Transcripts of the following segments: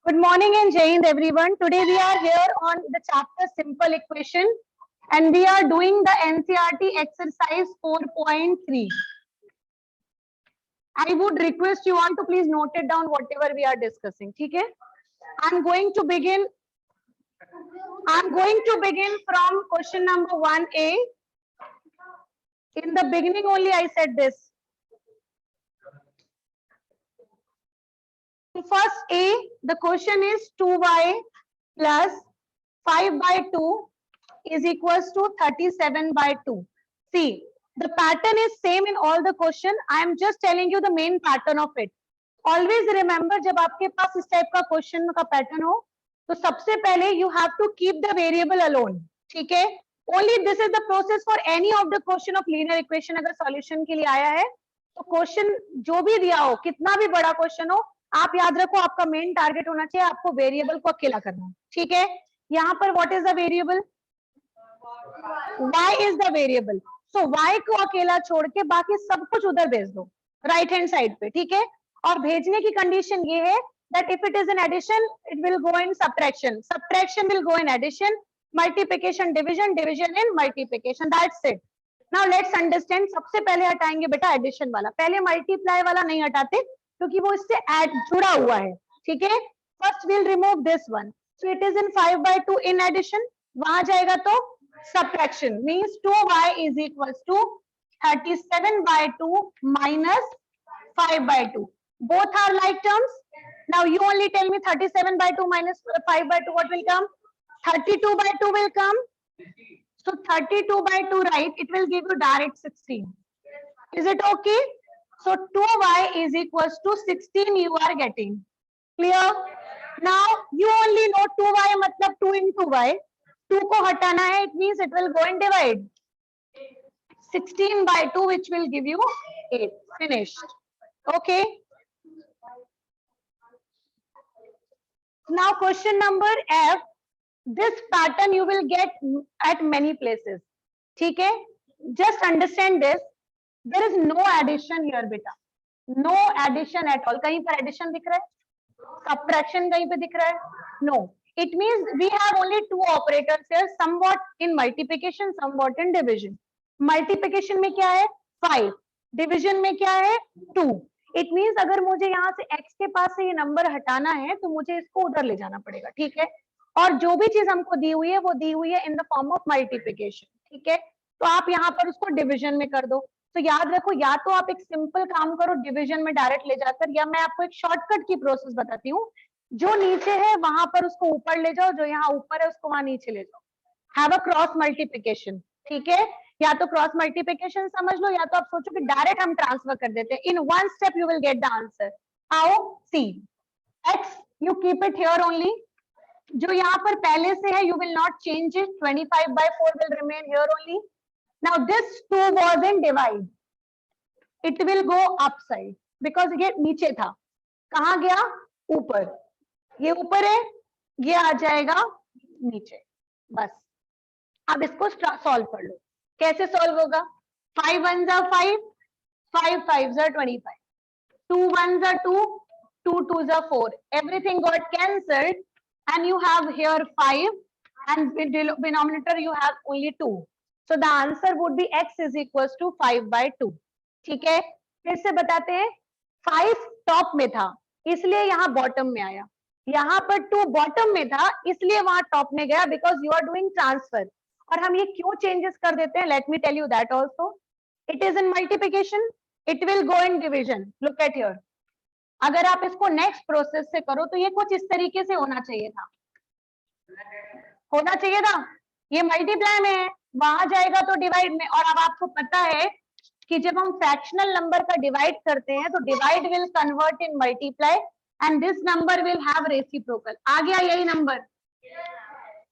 Good morning and Jai Hind everyone. Today we are here on the chapter Simple Equation and we are doing the NCERT exercise 4.3. I would request you all to please note it down whatever we are discussing. Okay? I'm going to begin from question number 1A. In the beginning only I said this. First A, the question is 2y plus 5 by 2 is equals to 37 by 2. See, the pattern is same in all the question. I am just telling you the main pattern of it. Always remember, जब आपके पास इस type का question का pattern हो तो सबसे पहले you have to keep the variable alone. ठीक है? Only this is the process for any of the question of linear equation. अगर solution के लिए आया है तो क्वेश्चन जो भी दिया हो, कितना भी बड़ा क्वेश्चन हो, आप याद रखो आपका मेन टारगेट होना चाहिए आपको वेरिएबल को अकेला करना है. ठीक है? यहाँ पर what is the variable? y is the variable. So y को अकेला छोड़ के बाकी सब कुछ उधर भेज दो राइट हैंड साइड पे. ठीक है? और भेजने की कंडीशन ये है that if it is in addition it will go in subtraction will go in addition, multiplication division in multiplication. That's it. Now let's understand. सबसे पहले हटाएंगे बेटा एडिशन वाला. पहले मल्टीप्लाई वाला नहीं हटाते क्योंकि वो इससे ऐड जुड़ा हुआ है. ठीक है? First will remove this one. So it is in 5 by 2 in addition. वहां जाएगा तो subtraction means 2y is equals to 37 by 2 minus 5 by 2. Both are like terms. Now you only tell me 37 by 2 minus 5 by 2 what will come? 32 by 2 will come. So 32 by 2, right? It will give you direct 16. Is it okay? So 2y is equals to 16 you are getting. Clear? Now you only know 2y मतलब 2 into y. 2 को हटाना है, it means it will go and divide. 16 by 2 which will give you 8. Finished. Okay. Now question number F. This pattern you will get at many places. ठीक है? Just understand this. There is no addition here beta. No addition at all. कहीं पर addition दिख रहा है? Subtraction कहीं पे दिख रहा है? No. It means we have only two operators here, somewhat in multiplication, somewhat in division. Multiplication में क्या है? 5. Division में क्या है? 2. It means अगर मुझे यहाँ से x के पास से ये नंबर हटाना है तो मुझे इसको उधर ले जाना पड़ेगा. ठीक है? और जो भी चीज हमको दी हुई है वो दी हुई है in the form of multiplication. ठीक है? तो आप यहाँ पर उसको डिविजन में कर दो. तो याद रखो या तो आप एक सिंपल काम करो डिविजन में डायरेक्ट ले जाकर, या मैं आपको एक शॉर्टकट की प्रोसेस बताती हूँ. जो नीचे है वहां पर उसको ऊपर ले जाओ, जो यहाँ ऊपर है उसको वहां नीचे ले जाओ. Have a cross multiplication. ठीक है? या तो क्रॉस मल्टीप्लिकेशन समझ लो या तो आप सोचो कि डायरेक्ट हम ट्रांसफर कर देते हैं. In one step you will get the answer. How? See x you keep it here only. जो यहाँ पर पहले से है you will not change it. 25 by 4 will remain here only. Now this 2 was in divide. It will go up side because ये नीचे था. कहाँ गया? ऊपर. ये ऊपर है, ये आ जाएगा नीचे. बस अब इसको सॉल्व कर लो. कैसे सॉल्व होगा? 5 1s are 5, 5 5s are 25, 2 1s are 2, 2 2s are 4. Everything got cancelled and you have here 5 and with denominator you have only 2. So the answer would be x is equals to 5 by 2. ठीक है? फिर से बताते हैं. 5 top में था इसलिए यहाँ बॉटम में आया. यहाँ पर 2 बॉटम में था इसलिए वहां टॉप में गया because you are doing transfer. और हम ये क्यों चेंजेस कर देते हैं? Let me tell you that also. It is in multiplication, it will go in division. Look at here. अगर आप इसको नेक्स्ट प्रोसेस से करो तो ये कुछ इस तरीके से होना चाहिए था. ये मल्टीप्लाई में है, वहां जाएगा तो डिवाइड में. और अब आपको पता है कि जब हम फ्रैक्शनल नंबर का डिवाइड करते हैं तो divide will convert in multiply and this number will have reciprocal. आ गया यही नंबर.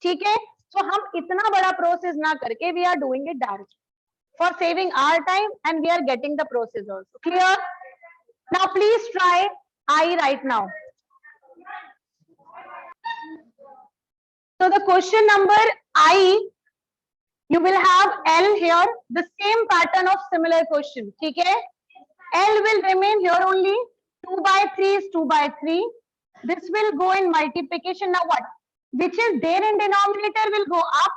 ठीक है? तो हम इतना बड़ा प्रोसेस ना करके we are doing it direct for saving our time and we are getting the process also. Clear? Now please try I right now. So the question number I, you will have L here, the same pattern of similar question. ठीक है? L will remain here only. 2 by 3 is 2 by 3, This will go in multiplication. Now what? Which is there in denominator will go up,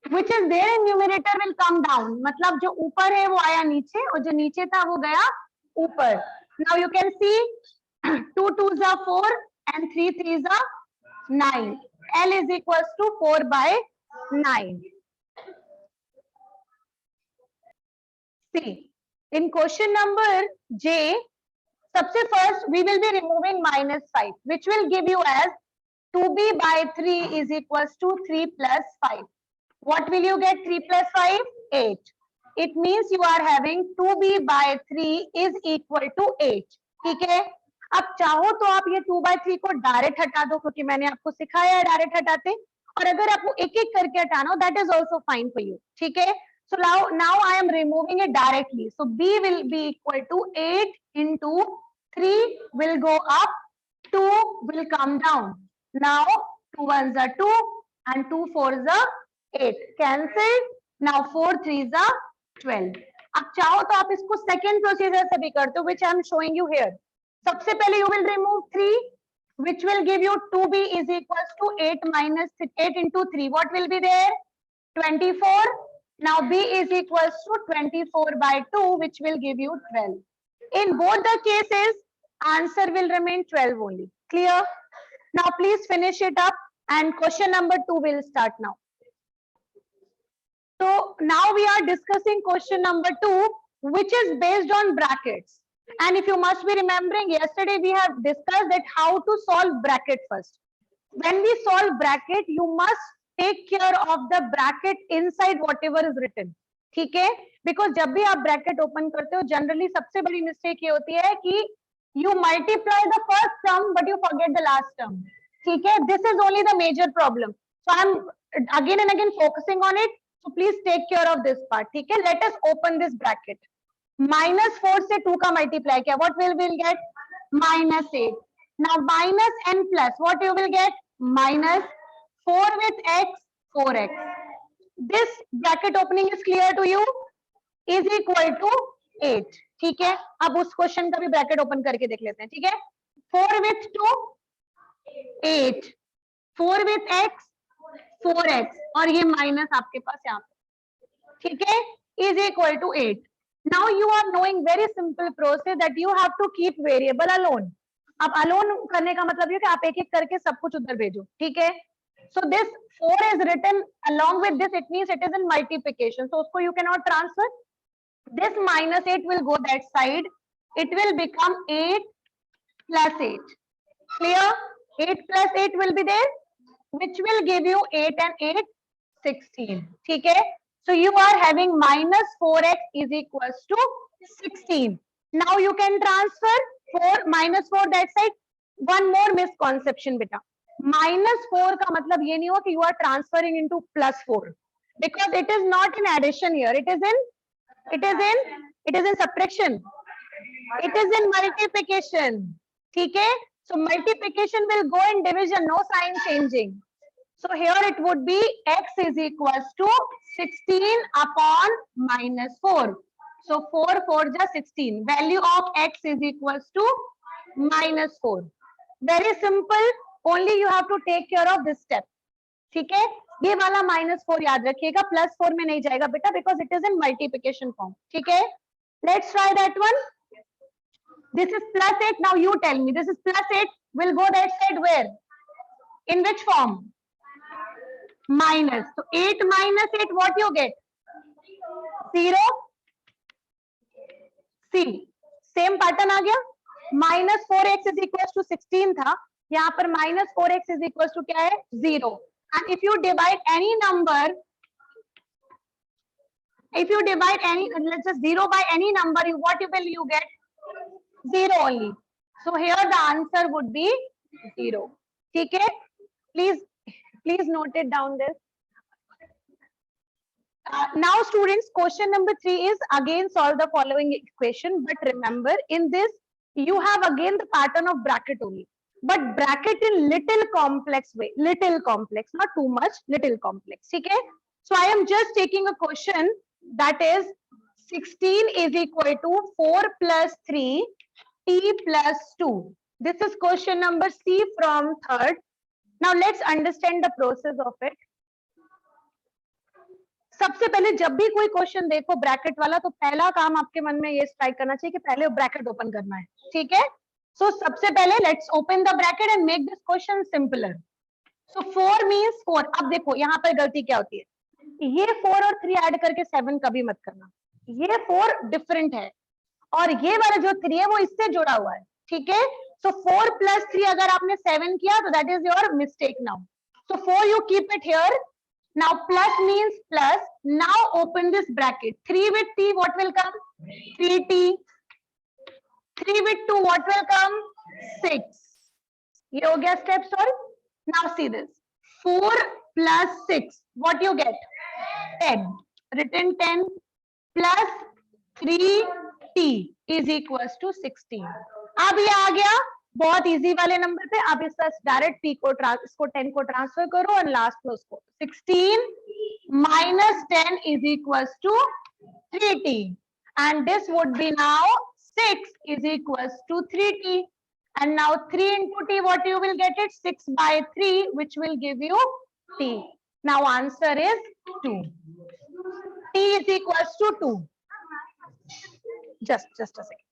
which is there in numerator will come down. मतलब जो ऊपर है वो आया नीचे और जो नीचे था वो गया ऊपर. Now you can see 2 2s are 4 and 3 3s are 9. L is equals to 4 by 9. See, in question number J, सबसे first we will be removing minus 5, which will give you as 2b by 3 is equals to 3 plus 5. What will you get? 3 plus 5? 8. It means you are having 2b by 3 is equal to 8. ठीक है. अब चाहो तो आप ये 2 by 3 को direct हटा दो, क्योंकि मैंने आपको सिखाया है डायरेक्ट हटाते. और अगर आपको एक एक करके हटाना, that is also fine for you. ठीक है. So now I am removing it directly. So b will be equal to 8 into 3 will go up, 2 will come down. Now 2 ones are 2 and 2 fours are 8. Cancelled. Now 4 threes are 12. अब चाहो तो आप इसको second procedure से भी करते हो, which I am showing you here. सबसे पहले you will remove 3, which will give you 2b is equals to 8 minus 8 into 3. What will be there? 24. Now b is equals to 24 by 2, which will give you 12. In both the cases, answer will remain 12 only. Clear? Now please finish it up and question number 2 will start now. So now we are discussing question number 2, which is based on brackets. And if you must be remembering, yesterday we have discussed that how to solve bracket first. When we solve bracket, you must take care of the bracket inside whatever is written. ठीक है. Because जब भी आप bracket open करते हो, generally सबसे बड़ी mistake ये होती है कि you multiply the first term but you forget the last term. ठीक है. This is only the major problem. So I am again and again focusing on it. So please take care of this part. ठीक है. Let us open this bracket. Minus 4 से 2 का multiply किया. What will we'll get? Minus 8. Now minus n plus. What you will get? Minus 4 with x, 4x. This bracket opening is clear to you? Is equal to 8. ठीक है. अब उस question का भी bracket open करके देख लेते हैं. ठीक है. 4 with 2, 8. 4 with x, 4x. और ये माइनस आपके पास यहाँ पे. ठीक है. Is equal to 8. Now you are knowing very simple process that you have to keep variable alone. अब alone करने का मतलब ये कि आप एक एक करके सब कुछ उधर भेजो. ठीक है. So this 4 is written along with this. It means it is in multiplication. So उसको you cannot transfer. This minus 8 will go that side. It will become 8 plus 8. Clear? 8 plus 8 will be there, which will give you 8 and 8, 16. ठीक है. So you are having minus 4x is equals to 16. Now you can transfer 4 minus 4 that side. One more misconception beta. Minus 4 का मतलब ये नहीं हो कि you are transferring into plus 4, because it is not in addition here. It is in subtraction. It is in multiplication. ठीक है. So multiplication will go in division, no sign changing. So here it would be x is equals to 16 upon minus 4. So 4 4 is 16. Value of x is equals to minus 4. Very simple. Only you have to take care of this step. ठीक है. ये वाला minus 4 याद रखिएगा, plus 4 में नहीं जाएगा बेटा, because it is in multiplication form. ठीक है. Let's try that one. This is plus 8. Now you tell me. This is plus 8. Will go that side where? In which form? Minus. So 8 minus 8, what you get? 0. C. Same pattern आ गया. Minus 4x is equals to 16 था. यहाँ पर minus 4x is equals to क्या है? 0. And if you divide any number, let's just 0 by any number, what will you get? 0 only. So here the answer would be 0. ठीक है. Please note it down this. Now students, question number 3 is again solve the following equation, but remember in this you have again the pattern of bracket only, but bracket in little complex way, little complex, not too much, little complex. Okay. So I am just taking a question that is 16 is equal to 4 plus 3 t plus 2. This is question number C from third. Now let's understand the process of it. सबसे पहले जब भी कोई question देखो bracket वाला, तो पहला काम आपके मन में ये स्ट्राइक करना चाहिए कि पहले ब्रैकेट ओपन करना है, ठीक है? सो सबसे पहले let's open the bracket and make this question simpler. So 4 means 4. अब देखो यहाँ पर गलती क्या होती है, ये 4 और 3 ऐड करके 7 कभी मत करना. ये 4 डिफरेंट है और ये वाला जो 3 है वो इससे जुड़ा हुआ है, ठीक है? सो 4 + 3 अगर आपने 7 किया तो that is your mistake. Now so 4 you keep it here. Now plus means plus. Now open this bracket. 3 with t what will come? 3t. 3 with 2 what will come? 6. ये हो गया step solve. Now see this. 4 plus 6 what you get? 10. Written 10 plus 3t is equals to 16. अब ये आ गया बहुत easy वाले number पे. आप इसका डायरेक्ट p को इसको 10 को ट्रांसफर करो और लास्ट में उसको 16 minus 10 is equals to 3t, and this would be now 6 is equals to 3t, and now 3 into t what you will get it? 6 by 3 which will give you t. Now answer is 2. T is equals to 2. Just a second.